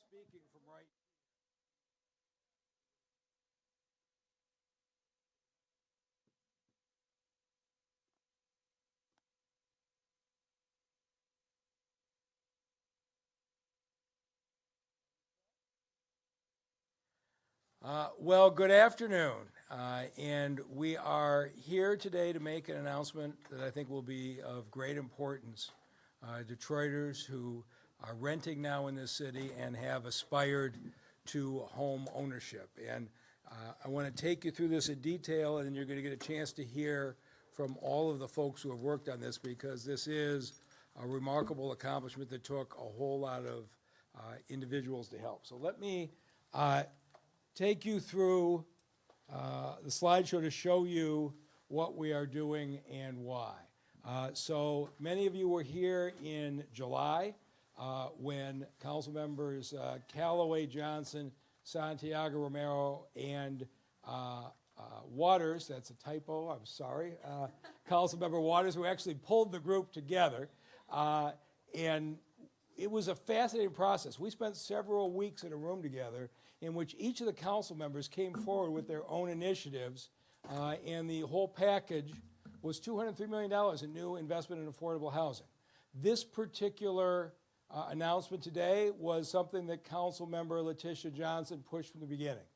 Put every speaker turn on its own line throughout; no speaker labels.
speaking from right. Well, good afternoon. And we are here today to make an announcement that I think will be of great importance. Detroiters who are renting now in this city and have aspired to home ownership. And I want to take you through this in detail, and you're going to get a chance to hear from all of the folks who have worked on this, because this is a remarkable accomplishment that took a whole lot of individuals to help. So let me take you through the slideshow to show you what we are doing and why. So many of you were here in July when Councilmembers Calloway, Johnson, Santiago-Romero, and Waters, that's a typo, I'm sorry, Councilmember Waters, who actually pulled the group together. And it was a fascinating process. We spent several weeks in a room together in which each of the council members came forward with their own initiatives, and the whole package was $203 million in new investment in affordable housing. This particular announcement today was something that Council Member Latisha Johnson pushed from the beginning.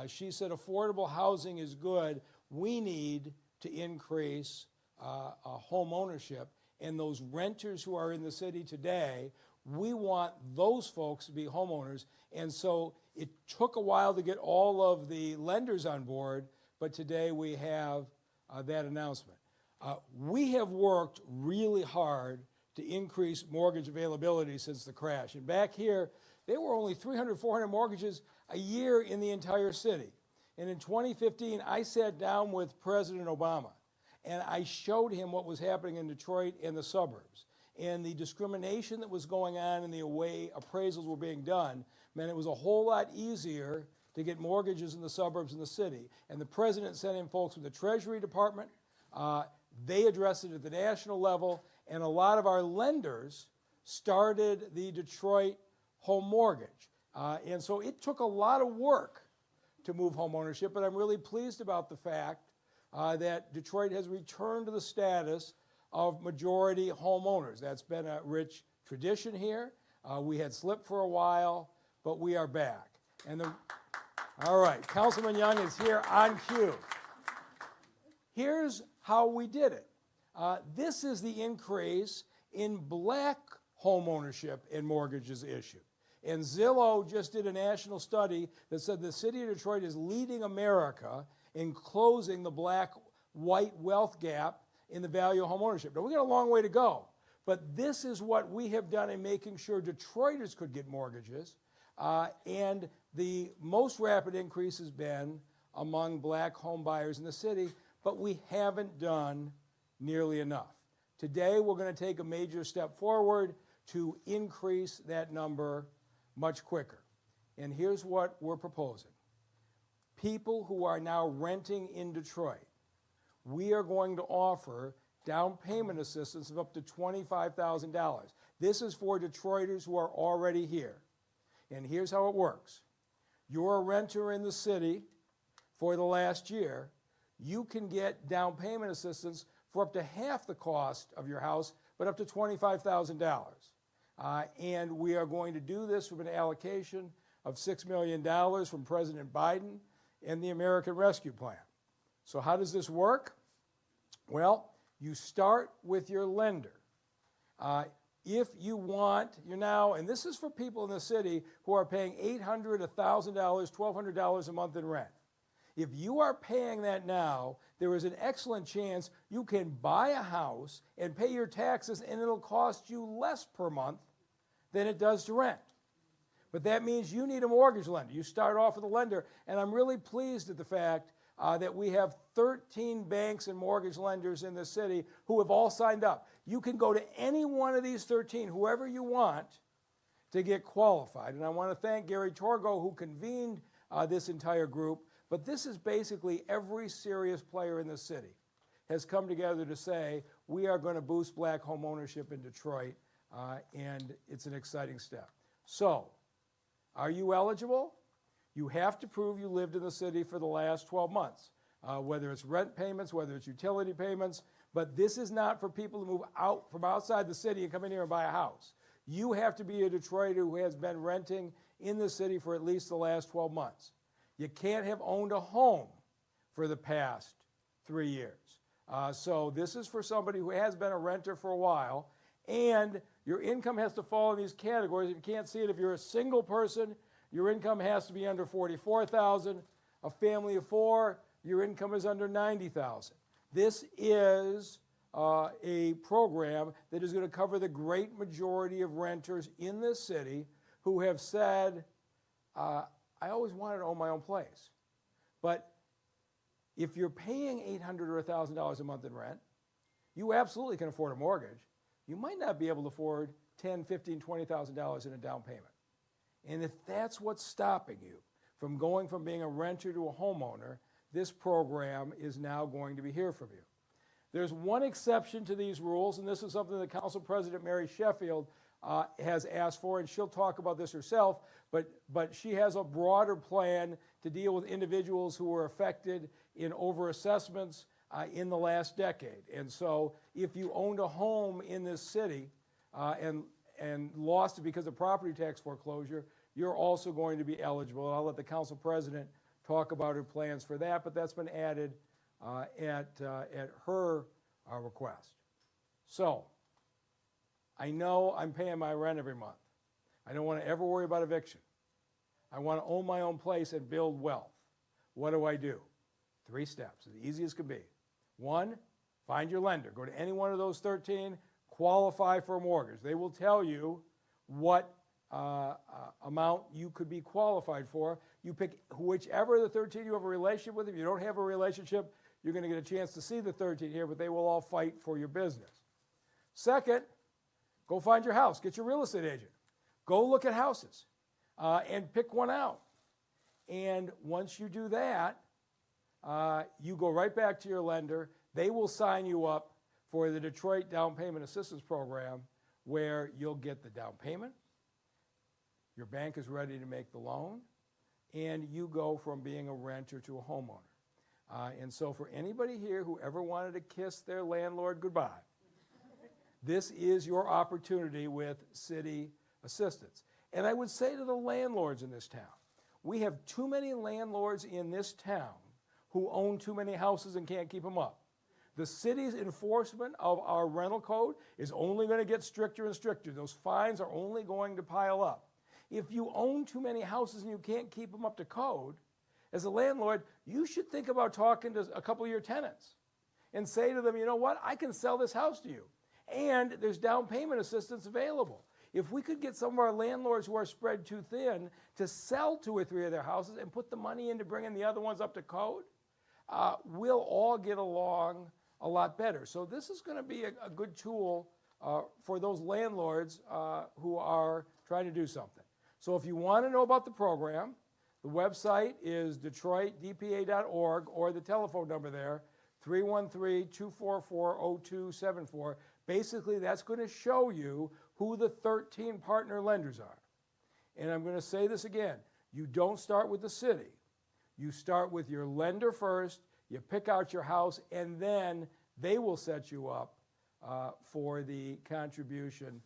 She said affordable housing is good. We need to increase home ownership, and those renters who are in the city today, we want those folks to be homeowners. And so it took a while to get all of the lenders on board, but today we have that announcement. We have worked really hard to increase mortgage availability since the crash. And back here, there were only 300, 400 mortgages a year in the entire city. And in 2015, I sat down with President Obama, and I showed him what was happening in Detroit and the suburbs. And the discrimination that was going on in the way appraisals were being done meant it was a whole lot easier to get mortgages in the suburbs and the city. And the president sent in folks from the Treasury Department. They addressed it at the national level, and a lot of our lenders started the Detroit home mortgage. And so it took a lot of work to move home ownership, but I'm really pleased about the fact that Detroit has returned to the status of majority homeowners. That's been a rich tradition here. We had slipped for a while, but we are back. And all right, Councilman Young is here on cue. Here's how we did it. This is the increase in black home ownership and mortgages issued. And Zillow just did a national study that said the city of Detroit is leading America in closing the black-white wealth gap in the value of home ownership. Now, we got a long way to go, but this is what we have done in making sure Detroiters could get mortgages. And the most rapid increase has been among black home buyers in the city, but we haven't done nearly enough. Today, we're going to take a major step forward to increase that number much quicker. And here's what we're proposing. People who are now renting in Detroit, we are going to offer down payment assistance of up to $25,000. This is for Detroiters who are already here. And here's how it works. You're a renter in the city for the last year. You can get down payment assistance for up to half the cost of your house, but up to $25,000. And we are going to do this with an allocation of $6 million from President Biden and the American Rescue Plan. So how does this work? Well, you start with your lender. If you want, you're now, and this is for people in the city who are paying $800, $1,000, $1,200 a month in rent. If you are paying that now, there is an excellent chance you can buy a house and pay your taxes, and it'll cost you less per month than it does to rent. But that means you need a mortgage lender. You start off with a lender, and I'm really pleased at the fact that we have 13 banks and mortgage lenders in the city who have all signed up. You can go to any one of these 13, whoever you want, to get qualified. And I want to thank Gary Torgo, who convened this entire group. But this is basically every serious player in the city has come together to say, we are going to boost black home ownership in Detroit, and it's an exciting step. So Are you eligible? You have to prove you lived in the city for the last 12 months, whether it's rent payments, whether it's utility payments, but this is not for people to move out from outside the city and come in here and buy a house. You have to be a Detroiter who has been renting in the city for at least the last 12 months. You can't have owned a home for the past 3 years. So this is for somebody who has been a renter for a while, and your income has to fall in these categories. If you can't see it, if you're a single person, your income has to be under $44,000. A family of 4, your income is under $90,000. This is a program that is going to cover the great majority of renters in this city who have said, I always wanted to own my own place. But if you're paying $800 or $1,000 a month in rent, you absolutely can afford a mortgage. You might not be able to afford $10,000, $15,000, $20,000 in a down payment. And if that's what's stopping you from going from being a renter to a homeowner, this program is now going to be here for you. There's one exception to these rules, and this is something that Council President Mary Sheffield has asked for, and she'll talk about this herself, but she has a broader plan to deal with individuals who were affected in overassessments in the last decade. And so if you owned a home in this city and lost it because of property tax foreclosure, you're also going to be eligible. And I'll let the council president talk about her plans for that, but that's been added at her request. So I know I'm paying my rent every month. I don't want to ever worry about eviction. I want to own my own place and build wealth. What do? 3 steps, as easy as can be. 1, find your lender. Go to any one of those 13, qualify for a mortgage. They will tell you what amount you could be qualified for. You pick whichever of the 13 you have a relationship with. If you don't have a relationship, you're going to get a chance to see the 13 here, but they will all fight for your business. Second, go find your house. Get your real estate agent. Go look at houses and pick one out. And once you do that, you go right back to your lender. They will sign you up for the Detroit Downpayment Assistance Program, where you'll get the down payment, your bank is ready to make the loan, and you go from being a renter to a homeowner. And so for anybody here who ever wanted to kiss their landlord goodbye, this is your opportunity with city assistance. And I would say to the landlords in this town, we have too many landlords in this town who own too many houses and can't keep them up. The city's enforcement of our rental code is only going to get stricter and stricter. Those fines are only going to pile up. If you own too many houses and you can't keep them up to code, as a landlord, you should think about talking to a couple of your tenants and say to them, you know what, I can sell this house to you. And there's down payment assistance available. If we could get some of our landlords who are spread too thin to sell 2 or 3 of their houses and put the money into bringing the other ones up to code, we'll all get along a lot better. So this is going to be a good tool for those landlords who are trying to do something. So if you want to know about the program, the website is detroitdpa.org, or the telephone number there, 313-244-0274. Basically, that's going to show you who the 13 partner lenders are. And I'm going to say this again. You don't start with the city. You start with your lender first, you pick out your house, and then they will set you up for the contribution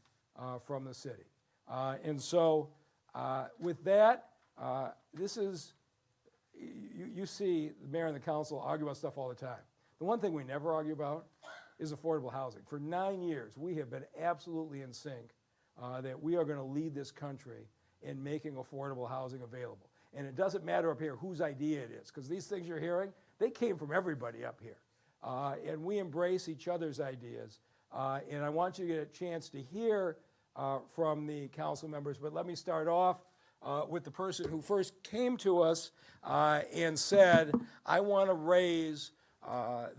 from the city. And so with that, this is, you see the mayor and the council argue about stuff all the time. The one thing we never argue about is affordable housing. For 9 years, we have been absolutely in sync that we are going to lead this country in making affordable housing available. And it doesn't matter up here whose idea it is, because these things you're hearing, they came from everybody up here. And we embrace each other's ideas. And I want you to get a chance to hear from the council members, but let me start off with the person who first came to us and said, I want to raise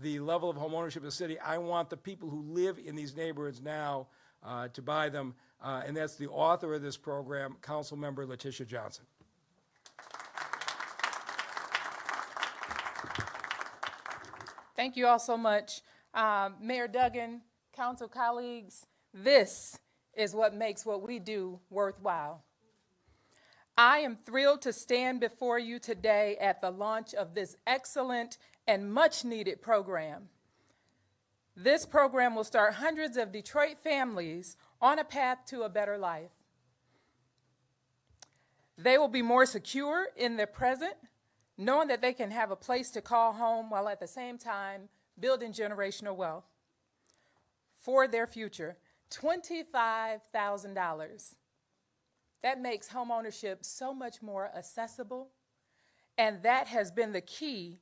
the level of homeownership in the city. I want the people who live in these neighborhoods now to buy them. And that's the author of this program, Councilmember Latisha Johnson.
Thank you all so much. Mayor Duggan, council colleagues, this is what makes what we do worthwhile. I am thrilled to stand before you today at the launch of this excellent and much-needed program. This program will start hundreds of Detroit families on a path to a better life. They will be more secure in their present, knowing that they can have a place to call home while at the same time building generational wealth for their future. $25,000. That makes homeownership so much more accessible, and that has been the key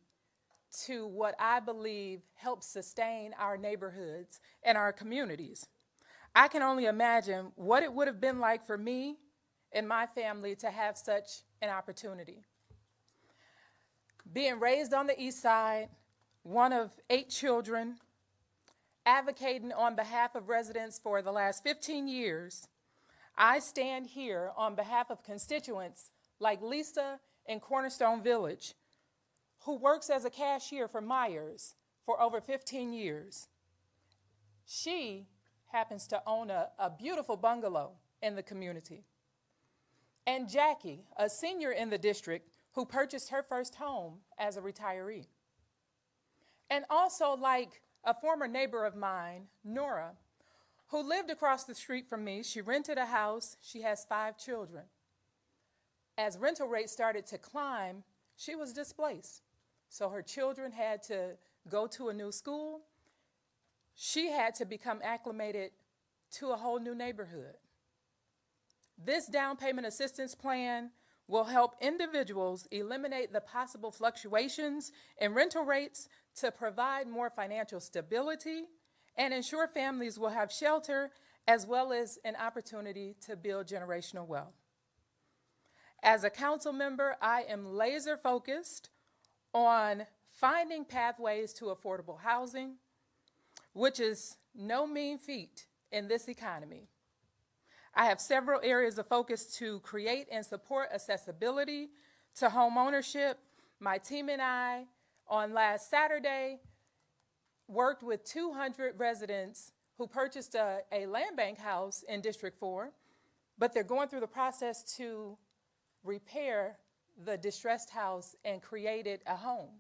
to what I believe helps sustain our neighborhoods and our communities. I can only imagine what it would have been like for me and my family to have such an opportunity. Being raised on the East Side, one of 8 children, advocating on behalf of residents for the last 15 years, I stand here on behalf of constituents like Lisa in Cornerstone Village, who works as a cashier for Myers for over 15 years. She happens to own a beautiful bungalow in the community. And Jackie, a senior in the district who purchased her first home as a retiree. And also like a former neighbor of mine, Nora, who lived across the street from me. She rented a house. She has 5 children. As rental rates started to climb, she was displaced. So her children had to go to a new school. She had to become acclimated to a whole new neighborhood. This down payment assistance plan will help individuals eliminate the possible fluctuations in rental rates to provide more financial stability and ensure families will have shelter as well as an opportunity to build generational wealth. As a council member, I am laser focused on finding pathways to affordable housing, which is no mean feat in this economy. I have several areas of focus to create and support accessibility to home ownership. My team and I, on last Saturday, worked with 200 residents who purchased a land bank house in District 4, but they're going through the process to repair the distressed house and created a home.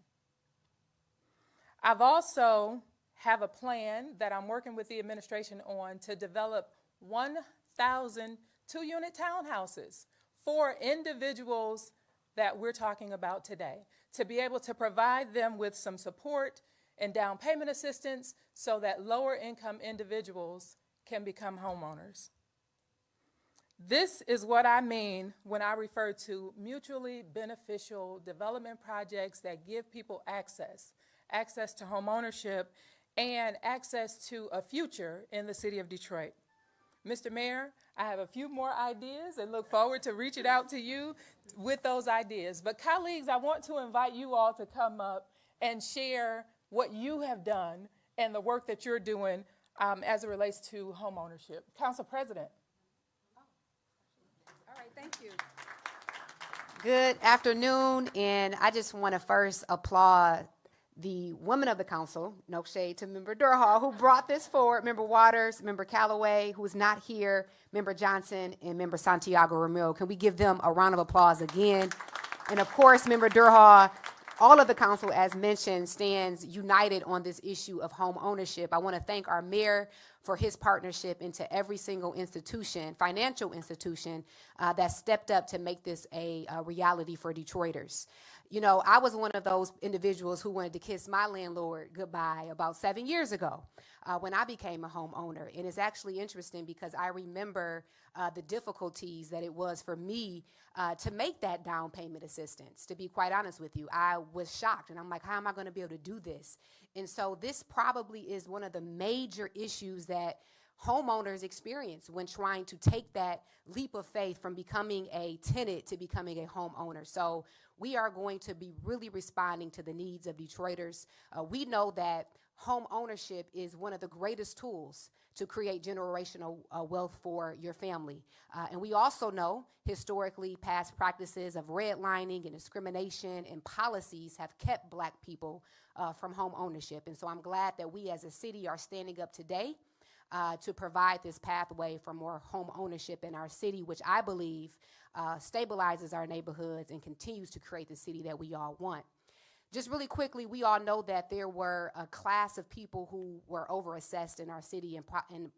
I've also have a plan that I'm working with the administration on to develop 1,000 two-unit townhouses for individuals that we're talking about today, to be able to provide them with some support and down payment assistance so that lower income individuals can become homeowners. This is what I mean when I refer to mutually beneficial development projects that give people access to home ownership and access to a future in the city of Detroit. Mr. Mayor, I have a few more ideas and look forward to reaching out to you with those ideas. But colleagues, I want to invite you all to come up and share what you have done and the work that you're doing as it relates to home ownership. Council President.
All right, thank you. Good afternoon, and I just want to first applaud the women of the council, no shade to Member Durhal, who brought this forward, Member Waters, Member Calloway, who is not here, Member Johnson, and Member Santiago-Romero. Can we give them a round of applause again? And of course, Member Durhal, all of the council, as mentioned, stands united on this issue of home ownership. I want to thank our mayor for his partnership into every single institution, financial institution, that stepped up to make this a reality for Detroiters. You know, I was one of those individuals who wanted to kiss my landlord goodbye about 7 years ago when I became a homeowner. And it's actually interesting because I remember the difficulties that it was for me to make that down payment assistance. To be quite honest with you, I was shocked. And I'm like, how am I going to be able to do this? And so this probably is one of the major issues that homeowners experience when trying to take that leap of faith from becoming a tenant to becoming a homeowner. So we are going to be really responding to the needs of Detroiters. We know that home ownership is one of the greatest tools to create generational wealth for your family. And we also know historically past practices of redlining and discrimination and policies have kept Black people from home ownership. And so I'm glad that we as a city are standing up today to provide this pathway for more home ownership in our city, which I believe stabilizes our neighborhoods and continues to create the city that we all want. Just really quickly, we all know that there were a class of people who were overassessed in our city and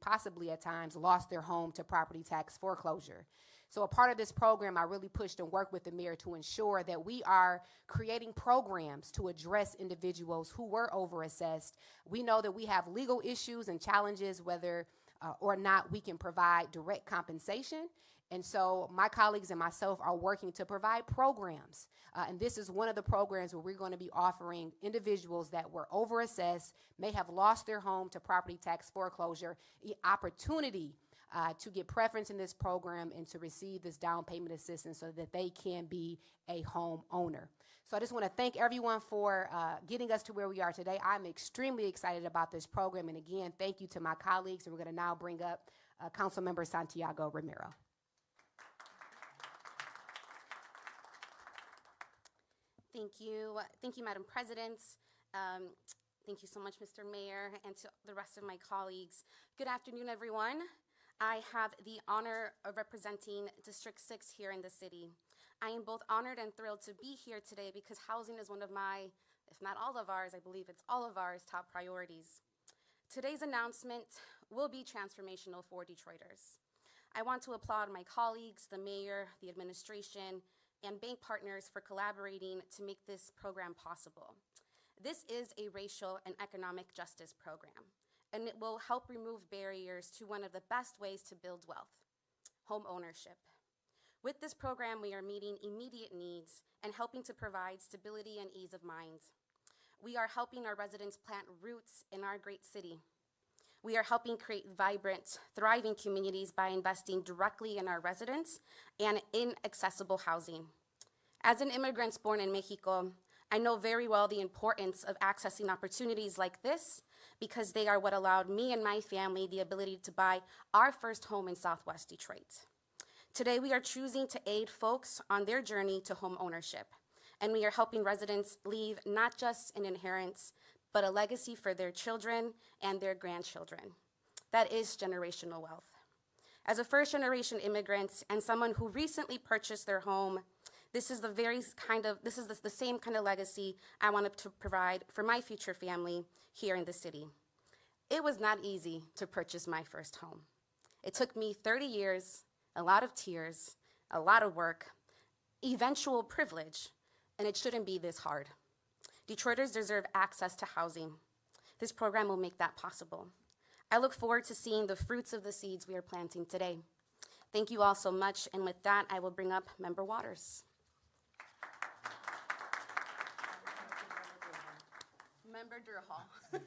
possibly at times lost their home to property tax foreclosure. So a part of this program, I really pushed and worked with the mayor to ensure that we are creating programs to address individuals who were overassessed. We know that we have legal issues and challenges whether or not we can provide direct compensation. And so my colleagues and myself are working to provide programs. And this is one of the programs where we're going to be offering individuals that were overassessed, may have lost their home to property tax foreclosure, the opportunity to get preference in this program and to receive this down payment assistance so that they can be a home owner. So I just want to thank everyone for getting us to where we are today. I'm extremely excited about this program. And again, thank you to my colleagues. And we're going to now bring up Councilmember Santiago-Romero.
Thank you, Madam President. Thank you so much, Mr. Mayor, and to the rest of my colleagues. Good afternoon, everyone. I have the honor of representing District 6 here in the city. I am both honored and thrilled to be here today because housing is one of my, if not all of ours, I believe it's all of ours, top priorities. Today's announcement will be transformational for Detroiters. I want to applaud my colleagues, the mayor, the administration, and bank partners for collaborating to make this program possible. This is a racial and economic justice program, and it will help remove barriers to one of the best ways to build wealth, home ownership. With this program, we are meeting immediate needs and helping to provide stability and ease of mind. We are helping our residents plant roots in our great city. We are helping create vibrant, thriving communities by investing directly in our residents and in accessible housing. As an immigrant born in Mexico, I know very well the importance of accessing opportunities like this because they are what allowed me and my family the ability to buy our first home in Southwest Detroit. Today, we are choosing to aid folks on their journey to home ownership, and we are helping residents leave not just an inheritance, but a legacy for their children and their grandchildren. That is generational wealth. As a first-generation immigrant and someone who recently purchased their home, this is the same kind of legacy I wanted to provide for my future family here in the city. It was not easy to purchase my first home. It took me 30 years, a lot of tears, a lot of work, eventual privilege, and it shouldn't be this hard. Detroiters deserve access to housing. This program will make that possible. I look forward to seeing the fruits of the seeds we are planting today. Thank you all so much, and with that, I will bring up Member Waters. Member Durhal.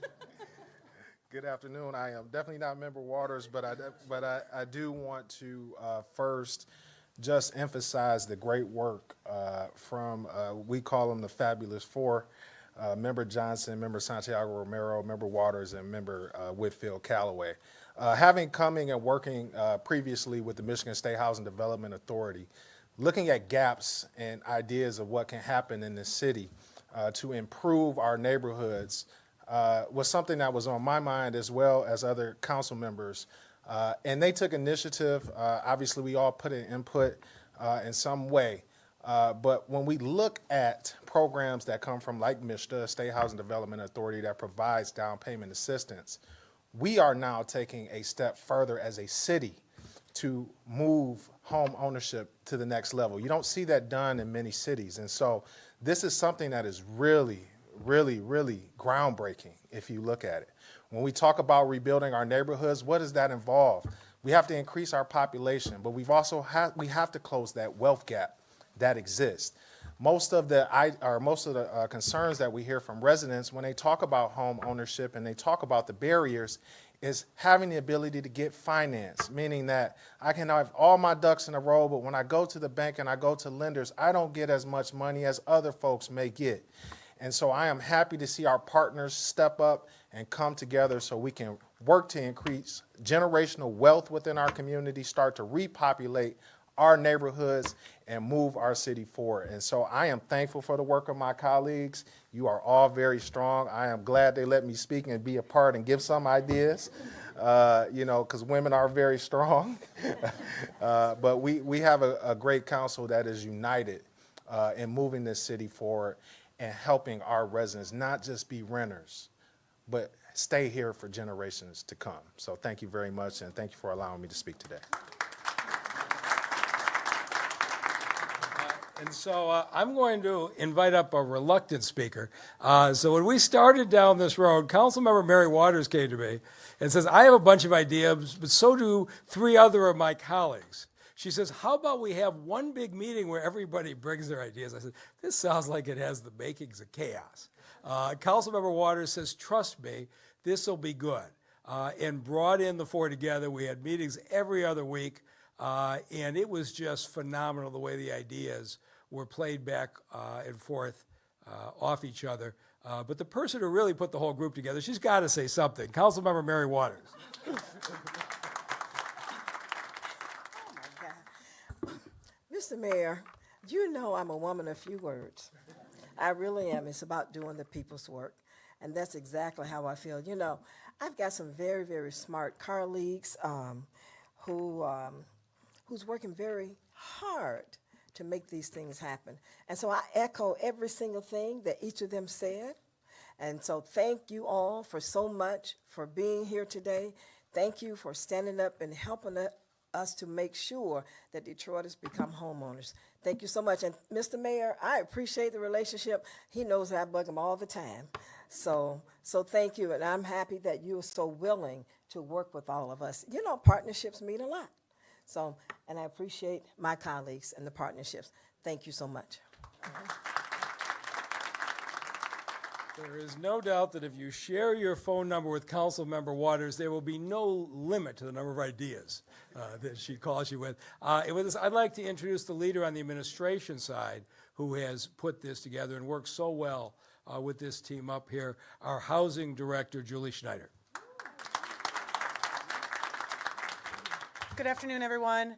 Good afternoon. I am definitely not Member Waters, but I do want to first just emphasize the great work from, we call them the Fabulous Four, Member Johnson, Member Santiago-Romero, Member Waters, and Member Whitfield Calloway. Having coming and working previously with the Michigan State Housing Development Authority, looking at gaps and ideas of what can happen in this city to improve our neighborhoods was something that was on my mind as well as other council members. And they took initiative. Obviously, we all put in input in some way. But when we look at programs that come from like MSHDA, State Housing Development Authority, that provides down payment assistance, we are now taking a step further as a city to move home ownership to the next level. You don't see that done in many cities. And so this is something that is really, really, really groundbreaking if you look at it. When we talk about rebuilding our neighborhoods, what does that involve? We have to increase our population, but we have to close that wealth gap that exists. Most of the concerns that we hear from residents when they talk about home ownership and they talk about the barriers is having the ability to get finance, meaning that I can have all my ducks in a row, but when I go to the bank and I go to lenders, I don't get as much money as other folks may get. And so I am happy to see our partners step up and come together so we can work to increase generational wealth within our community, start to repopulate our neighborhoods, and move our city forward. And so I am thankful for the work of my colleagues. You are all very strong. I am glad they let me speak and be a part and give some ideas. because women are very strong. But we have a great council that is united in moving this city forward and helping our residents not just be renters, but stay here for generations to come. So thank you very much, and thank you for allowing me to speak today.
And so I'm going to invite up a reluctant speaker. So when we started down this road, Councilmember Mary Waters came to me and says, I have a bunch of ideas, but so do 3 other of my colleagues. She says, how about we have one big meeting where everybody brings their ideas? I said, this sounds like it has the makings of chaos. Councilmember Waters says, trust me, this will be good. And brought in the 4 together. We had meetings every other week. And it was just phenomenal the way the ideas were played back and forth off each other. But the person who really put the whole group together, she's got to say something. Councilmember Mary Waters.
Mr. Mayor, you know I'm a woman of few words. I really am. It's about doing the people's work. And that's exactly how I feel. You know, I've got some very, very smart colleagues who's working very hard to make these things happen. And so I echo every single thing that each of them said. And so thank you all for so much for being here today. Thank you for standing up and helping us to make sure that Detroiters become homeowners. Thank you so much. And Mr. Mayor, I appreciate the relationship. He knows that I bug him all the time. So thank you. And I'm happy that you are so willing to work with all of us. You know, partnerships mean a lot. So, and I appreciate my colleagues and the partnerships. Thank you so much.
There is no doubt that if you share your phone number with Councilmember Waters, there will be no limit to the number of ideas that she calls you with. With this, I'd like to introduce the leader on the administration side who has put this together and worked so well with this team up here, our housing director, Julie Schneider.
Good afternoon, everyone.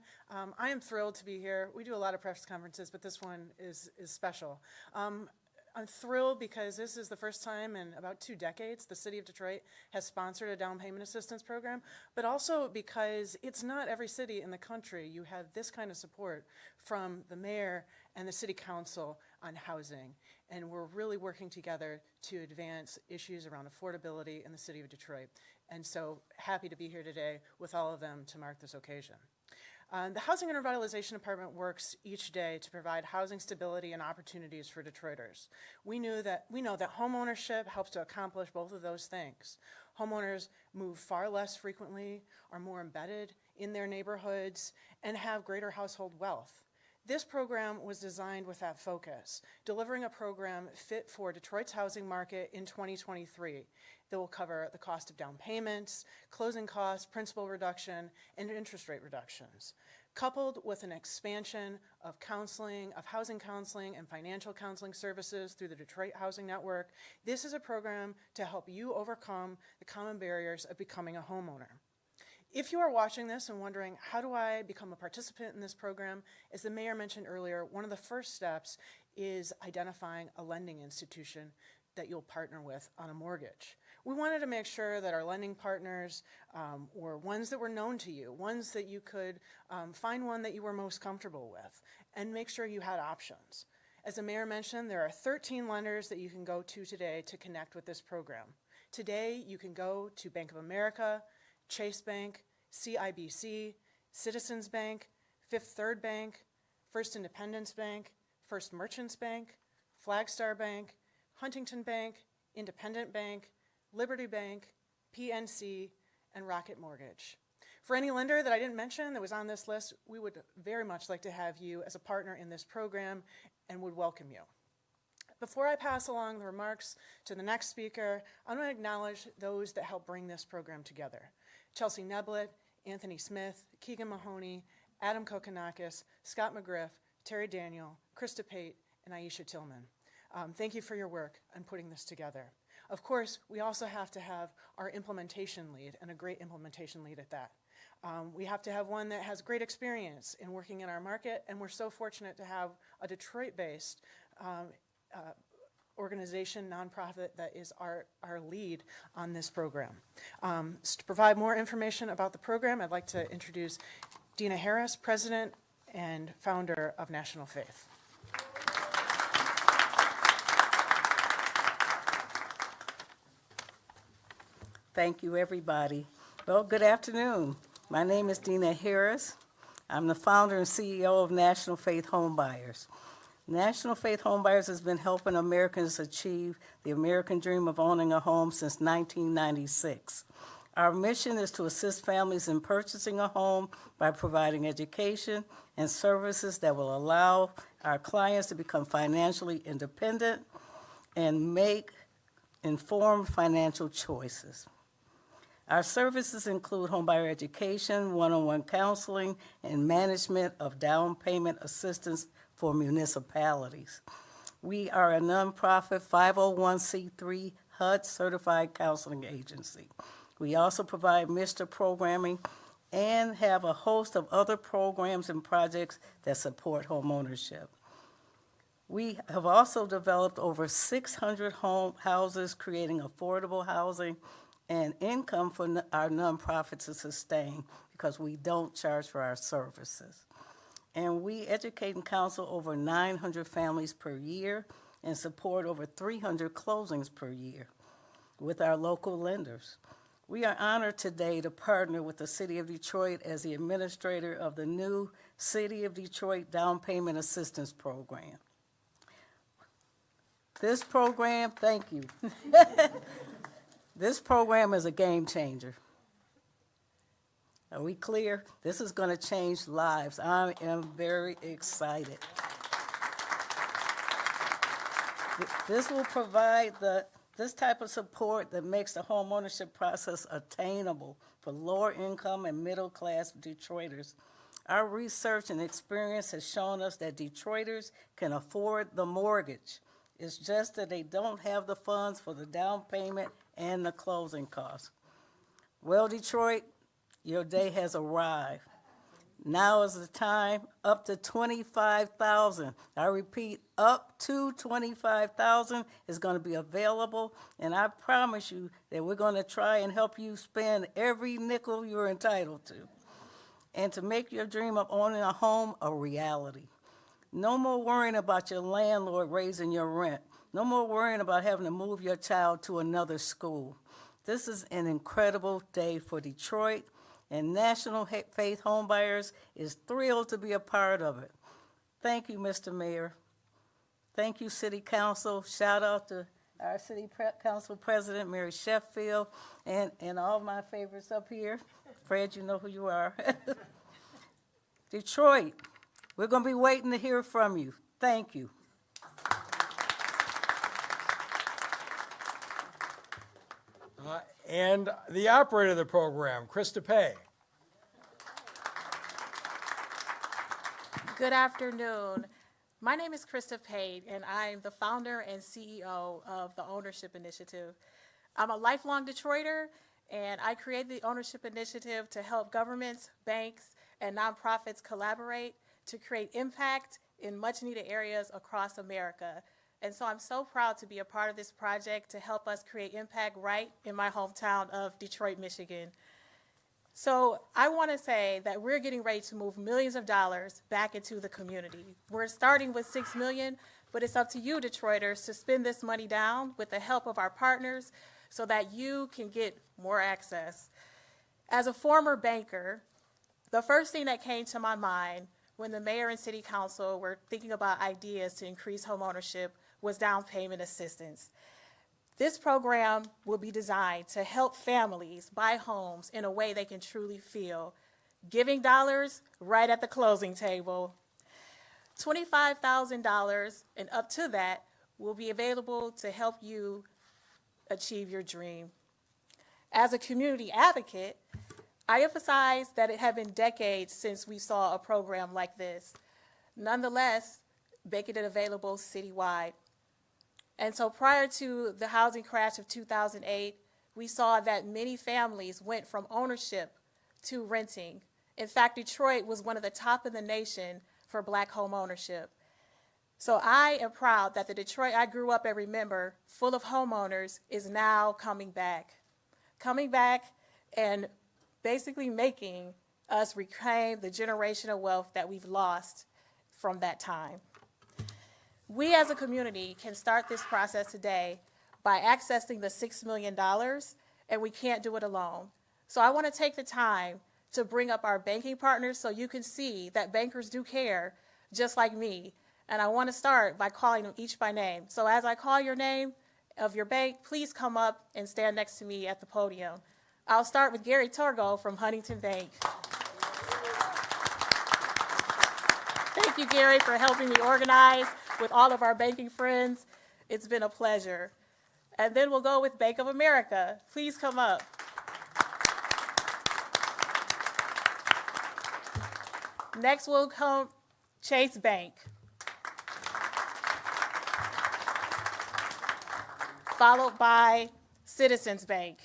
I am thrilled to be here. We do a lot of press conferences, but this one is special. I'm thrilled because this is the first time in about 2 decades the City of Detroit has sponsored a down payment assistance program, but also because it's not every city in the country you have this kind of support from the mayor and the city council on housing. And we're really working together to advance issues around affordability in the City of Detroit. And so happy to be here today with all of them to mark this occasion. The Housing and Revitalization Department works each day to provide housing stability and opportunities for Detroiters. We know that homeownership helps to accomplish both of those things. Homeowners move far less frequently, are more embedded in their neighborhoods, and have greater household wealth. This program was designed with that focus, delivering a program fit for Detroit's housing market in 2023 that will cover the cost of down payments, closing costs, principal reduction, and interest rate reductions, coupled with an expansion of counseling, of housing counseling and financial counseling services through the Detroit Housing Network. This is a program to help you overcome the common barriers of becoming a homeowner. If you are watching this and wondering, how do I become a participant in this program? As the mayor mentioned earlier, one of the first steps is identifying a lending institution that you'll partner with on a mortgage. We wanted to make sure that our lending partners were ones that were known to you, ones that you could find one that you were most comfortable with, and make sure you had options. As the mayor mentioned, there are 13 lenders that you can go to today to connect with this program. Today, you can go to Bank of America, Chase Bank, CIBC, Citizens Bank, Fifth Third Bank, First Independence Bank, First Merchants Bank, Flagstar Bank, Huntington Bank, Independent Bank, Liberty Bank, PNC, and Rocket Mortgage. For any lender that I didn't mention that was on this list, we would very much like to have you as a partner in this program and would welcome you. Before I pass along the remarks to the next speaker, I want to acknowledge those that helped bring this program together. Chelsea Neblett, Anthony Smith, Keegan Mahoney, Adam Kokonakis, Scott McGriff, Terry Daniel, Krista Pate, and Aisha Tillman. Thank you for your work on putting this together. Of course, we also have to have our implementation lead, and a great implementation lead at that. We have to have one that has great experience in working in our market, and we're so fortunate to have a Detroit-based organization, nonprofit, that is our lead on this program. To provide more information about the program, I'd like to introduce Dina Harris, President and founder of National Faith.
Thank you, everybody. Well, good afternoon. My name is Dina Harris. I'm the founder and CEO of National Faith Homebuyers. National Faith Homebuyers has been helping Americans achieve the American dream of owning a home since 1996. Our mission is to assist families in purchasing a home by providing education and services that will allow our clients to become financially independent and make informed financial choices. Our services include homebuyer education, one-on-one counseling, and management of down payment assistance for municipalities. We are a nonprofit 501c3 HUD certified counseling agency. We also provide MR programming and have a host of other programs and projects that support homeownership. We have also developed over 600 houses, creating affordable housing and income for our nonprofit to sustain because we don't charge for our services. And we educate and counsel over 900 families per year and support over 300 closings per year with our local lenders. We are honored today to partner with the City of Detroit as the administrator of the new City of Detroit Down Payment Assistance Program. This program, thank you. This program is a game changer. Are we clear? This is going to change lives. I am very excited. This will provide this type of support that makes the homeownership process attainable for lower income and middle class Detroiters. Our research and experience has shown us that Detroiters can afford the mortgage. It's just that they don't have the funds for the down payment and the closing costs. Well, Detroit, your day has arrived. Now is the time. Up to $25,000. I repeat, up to $25,000 is going to be available, and I promise you that we're going to try and help you spend every nickel you're entitled to, and to make your dream of owning a home a reality. No more worrying about your landlord raising your rent. No more worrying about having to move your child to another school. This is an incredible day for Detroit, and National Faith Homebuyers is thrilled to be a part of it. Thank you, Mr. Mayor. Thank you, City Council. Shout out to our City Council President, Mary Sheffield, and all my favorites up here. Fred, you know who you are. Detroit, we're going to be waiting to hear from you. Thank you.
And the operator of the program, Krista Pay.
Good afternoon. My name is Krista Pate, and I'm the founder and CEO of the Ownership Initiative. I'm a lifelong Detroiter, and I created the Ownership Initiative to help governments, banks, and nonprofits collaborate to create impact in much-needed areas across America. And so I'm so proud to be a part of this project to help us create impact right in my hometown of Detroit, Michigan. So I want to say that we're getting ready to move millions of dollars back into the community. We're starting with $6 million, but it's up to you, Detroiters, to spend this money down with the help of our partners so that you can get more access. As a former banker, the first thing that came to my mind when the mayor and city council were thinking about ideas to increase homeownership was down payment assistance. This program will be designed to help families buy homes in a way they can truly feel, giving dollars right at the closing table. $25,000 and up to that will be available to help you achieve your dream. As a community advocate, I emphasize that it had been decades since we saw a program like this. Nonetheless, making it available citywide. And so prior to the housing crash of 2008, we saw that many families went from ownership to renting. In fact, Detroit was one of the top in the nation for Black home ownership. So I am proud that the Detroit I grew up and remember, full of homeowners, is now coming back and basically making us reclaim the generational wealth that we've lost from that time. We as a community can start this process today by accessing the $6 million, and we can't do it alone. So I want to take the time to bring up our banking partners so you can see that bankers do care, just like me. And I want to start by calling them each by name. So as I call your name of your bank, please come up and stand next to me at the podium. I'll start with Gary Torgo from Huntington Bank. Thank you, Gary, for helping me organize with all of our banking friends. It's been a pleasure. And then we'll go with Bank of America. Please come up. Next will come Chase Bank. Followed by Citizens Bank.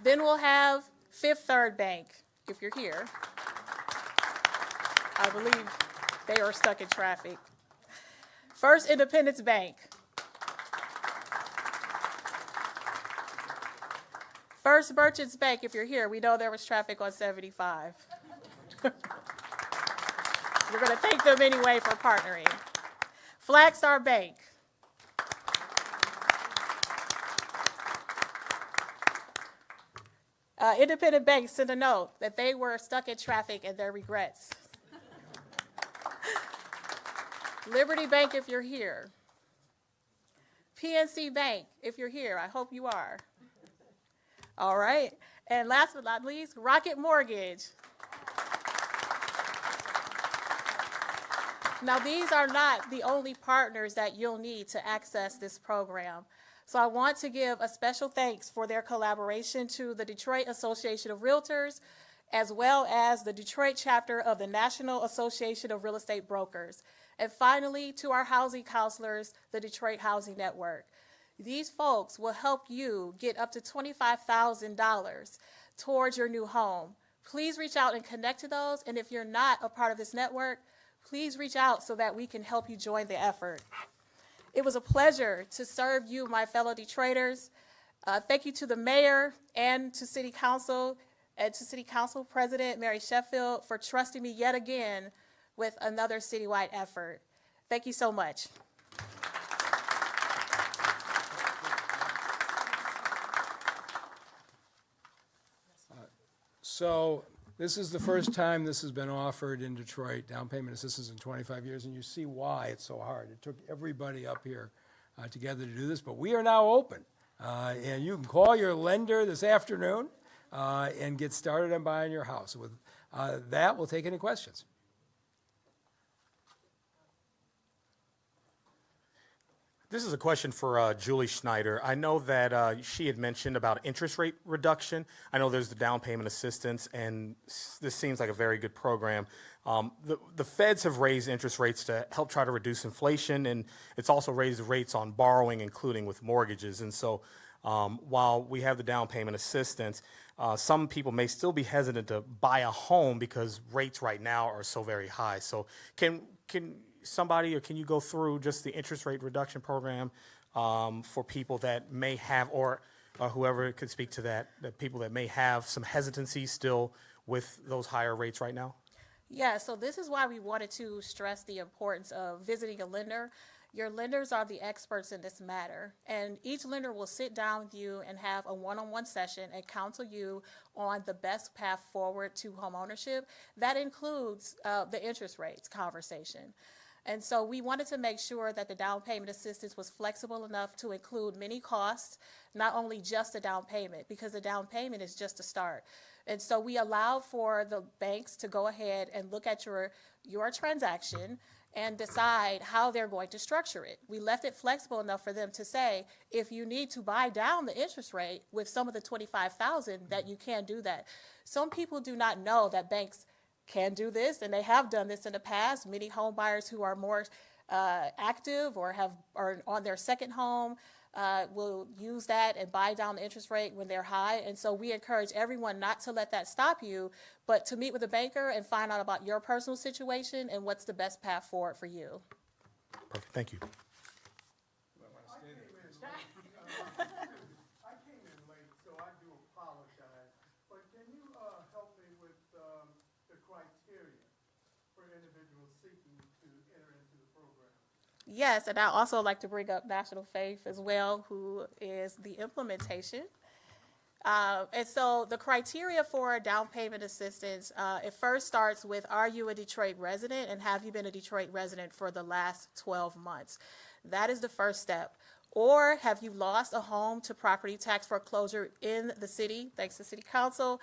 Then we'll have Fifth Third Bank, if you're here. I believe they are stuck in traffic. First Independence Bank. First Merchants Bank, if you're here. We know there was traffic on 75. We're going to thank them anyway for partnering. Flagstar Bank. Independent Bank sent a note that they were stuck in traffic and their regrets. Liberty Bank, if you're here. PNC Bank, if you're here. I hope you are. All right. And last but not least, Rocket Mortgage. Now, these are not the only partners that you'll need to access this program. So I want to give a special thanks for their collaboration to the Detroit Association of Realtors, as well as the Detroit chapter of the National Association of Real Estate Brokers. And finally, to our housing counselors, the Detroit Housing Network. These folks will help you get up to $25,000 towards your new home. Please reach out and connect to those. And if you're not a part of this network, please reach out so that we can help you join the effort. It was a pleasure to serve you, my fellow Detroiters. Thank you to the mayor and to City Council and to City Council President Mary Sheffield for trusting me yet again with another citywide effort. Thank you so much.
So this is the first time this has been offered in Detroit, down payment assistance in 25 years, and you see why it's so hard. It took everybody up here together to do this, but we are now open. And you can call your lender this afternoon and get started on buying your house. With that, we'll take any questions.
This is a question for Julie Schneider. I know that she had mentioned about interest rate reduction. I know there's the down payment assistance, and this seems like a very good program. The feds have raised interest rates to help try to reduce inflation, and it's also raised rates on borrowing, including with mortgages. And so while we have the down payment assistance, some people may still be hesitant to buy a home because rates right now are so very high. So can somebody, or can you go through just the interest rate reduction program for people that may have, or whoever could speak to that, the people that may have some hesitancy still with those higher rates right now?
Yeah, so this is why we wanted to stress the importance of visiting a lender. Your lenders are the experts in this matter, and each lender will sit down with you and have a one-on-one session and counsel you on the best path forward to homeownership. That includes the interest rates conversation. And so we wanted to make sure that the down payment assistance was flexible enough to include many costs, not only just the down payment, because the down payment is just a start. And so we allowed for the banks to go ahead and look at your transaction and decide how they're going to structure it. We left it flexible enough for them to say, if you need to buy down the interest rate with some of the $25,000, that you can do that. Some people do not know that banks can do this, and they have done this in the past. Many home buyers who are more active or are on their second home will use that and buy down the interest rate when they're high. And so we encourage everyone not to let that stop you, but to meet with a banker and find out about your personal situation and what's the best path forward for you.
Perfect, thank you.
I came in late, so I do apologize. But can you help me with the criteria for individuals seeking to enter into the program?
Yes, and I also like to bring up National Faith as well, who is the implementation. And so the criteria for down payment assistance, it first starts with, are you a Detroit resident and have you been a Detroit resident for the last 12 months? That is the first step. Or have you lost a home to property tax foreclosure in the city, thanks to City Council,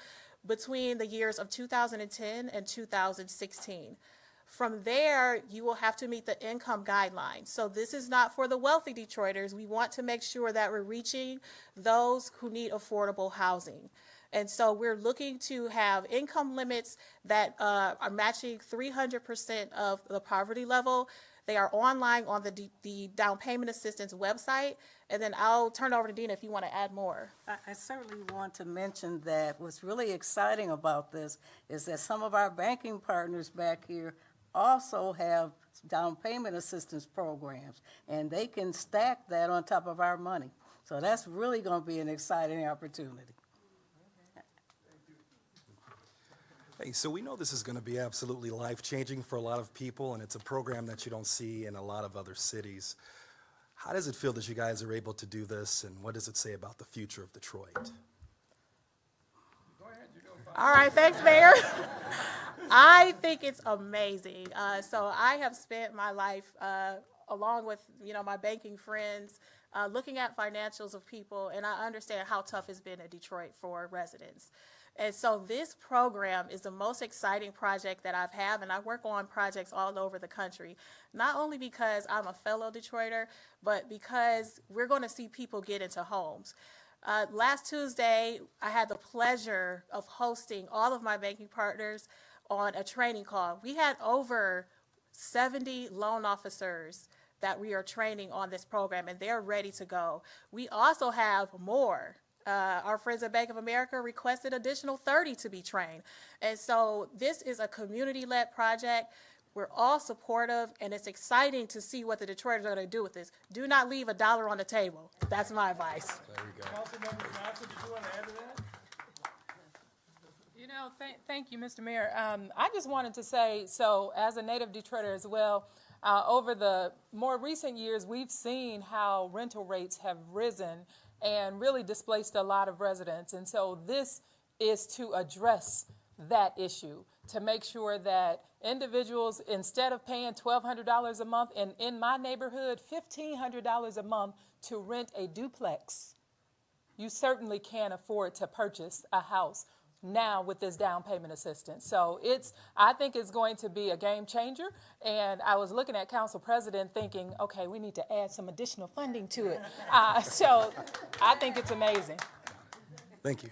between the years of 2010 and 2016? From there, you will have to meet the income guidelines. So this is not for the wealthy Detroiters. We want to make sure that we're reaching those who need affordable housing. And so we're looking to have income limits that are matching 300% of the poverty level. They are online on the Down Payment Assistance website. And then I'll turn it over to Dina if you want to add more.
I certainly want to mention that what's really exciting about this is that some of our banking partners back here also have down payment assistance programs, and they can stack that on top of our money. So that's really going to be an exciting opportunity.
Hey, so we know this is going to be absolutely life-changing for a lot of people, and it's a program that you don't see in a lot of other cities. How does it feel that you guys are able to do this, and what does it say about the future of Detroit?
All right, thanks, Mayor. I think it's amazing. So I have spent my life, along with my banking friends, looking at financials of people, and I understand how tough it's been in Detroit for residents. And so this program is the most exciting project that I've had, and I work on projects all over the country, not only because I'm a fellow Detroiter, but because we're going to see people get into homes. Last Tuesday, I had the pleasure of hosting all of my banking partners on a training call. We had over 70 loan officers that we are training on this program, and they're ready to go. We also have more. Our friends at Bank of America requested additional 30 to be trained. And so this is a community-led project. We're all supportive, and it's exciting to see what the Detroiters are going to do with this. Do not leave $1 on the table. That's my advice.
There you go.
Councilmember Johnson, did you want to add to that?
Thank you, Mr. Mayor. I just wanted to say, so as a native Detroiter as well, over the more recent years, we've seen how rental rates have risen and really displaced a lot of residents. And so this is to address that issue, to make sure that individuals, instead of paying $1,200 a month, and in my neighborhood, $1,500 a month to rent a duplex, you certainly can't afford to purchase a house now with this down payment assistance. So I think it's going to be a game changer. And I was looking at Council President thinking, okay, we need to add some additional funding to it. So I think it's amazing.
Thank you.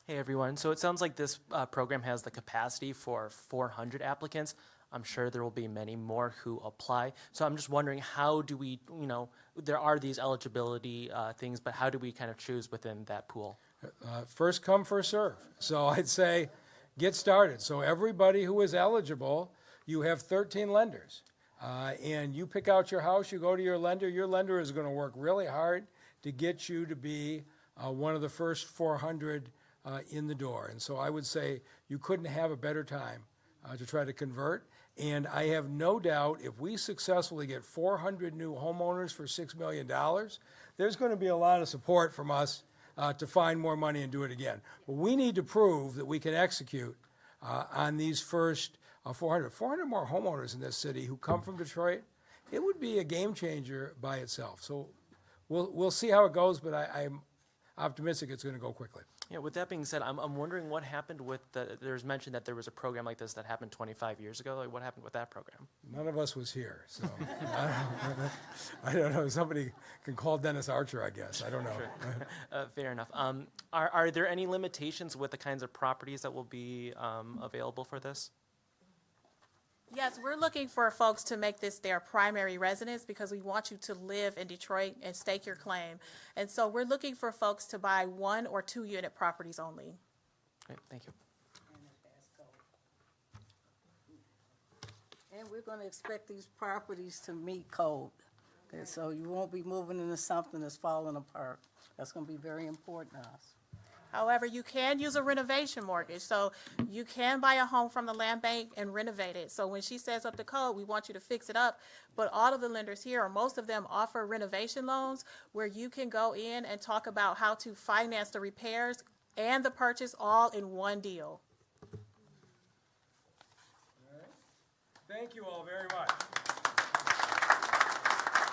Hey everyone, so it sounds like this program has the capacity for 400 applicants. I'm sure there will be many more who apply. So I'm just wondering, how do we, there are these eligibility things, but how do we kind of choose within that pool?
First come, first serve. So I'd say get started. So everybody who is eligible, you have 13 lenders. And you pick out your house, you go to your lender is going to work really hard to get you to be one of the first 400 in the door. And so I would say you couldn't have a better time to try to convert. And I have no doubt if we successfully get 400 new homeowners for $6 million, there's going to be a lot of support from us to find more money and do it again. But we need to prove that we can execute on these first 400 more homeowners in this city who come from Detroit. It would be a game changer by itself. So we'll see how it goes, but I'm optimistic it's going to go quickly.
Yeah, with that being said, I'm wondering what happened with there's mentioned that there was a program like this that happened 25 years ago. Like, what happened with that program?
None of us was here, so I don't know. Somebody can call Dennis Archer, I guess. I don't know.
Sure. Fair enough. Are there any limitations with the kinds of properties that will be available for this?
Yes, we're looking for folks to make this their primary residence because we want you to live in Detroit and stake your claim. And so we're looking for folks to buy 1 or 2 unit properties only.
Great, thank you.
And we're going to expect these properties to meet code. Okay, so you won't be moving into something that's falling apart. That's going to be very important to us.
However, you can use a renovation mortgage. So you can buy a home from the land bank and renovate it. So when she sets up the code, we want you to fix it up. But all of the lenders here, or most of them, offer renovation loans where you can go in and talk about how to finance the repairs and the purchase all in one deal.
Thank you all very much.